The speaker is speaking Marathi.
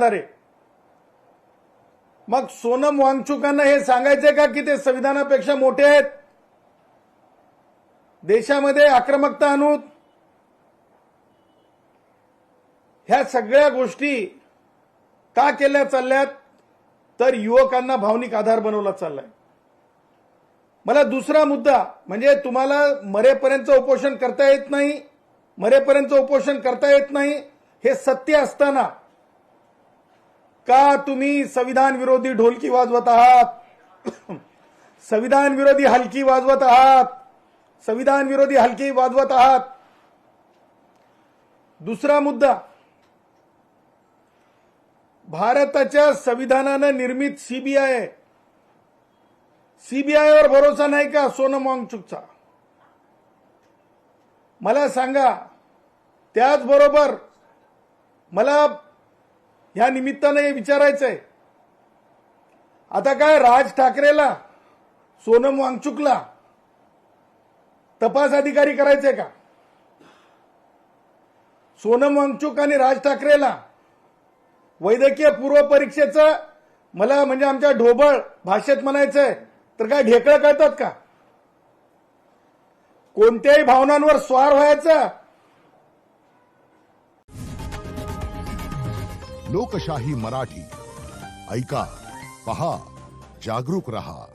आहे. मग सोनम वांगचुकांना हे सांगायचे का की ते संविधानापेक्षा मोठे आहेत, देशामध्ये आक्रमकता आणून ह्या सगळ्या गोष्टी का केल्या चालल्यात, तर युवकांना भावनिक आधार बनवला चाललाय. मला दुसरा मुद्दा म्हणजे तुम्हाला मरेपर्यंत उपोषण करता येत नाही, मरेपर्यंत उपोषण करता येत नाही हे सत्य असताना का तुम्ही संविधान विरोधी ढोलकी वाजवत आहात, संविधान विरोधी हलकी वाजवत आहात, संविधान विरोधी हलकी वाजवत आहात. दुसरा मुद्दा, भारताच्या संविधानानं निर्मित सीबीआय, सीबीआयवर भरोसा नाही का सोनम वांगचुकचा? मला सांगा. त्याचबरोबर मला या निमित्ताने विचारायचंय, आता काय राज ठाकरेला सोनम वांगचुकला तपास अधिकारी करायचंय का? सोनम वांगचुक आणि राज ठाकरेला वैद्यकीय पूर्व परीक्षेचं मला म्हणजे आमच्या ढोबळ भाषेत म्हणायचंय तर काय ढेकळं कळतात का? कोणत्याही भावनांवर स्वार व्हायचं? लोकशाही मराठी ऐका, पहा, जागरूक रहा.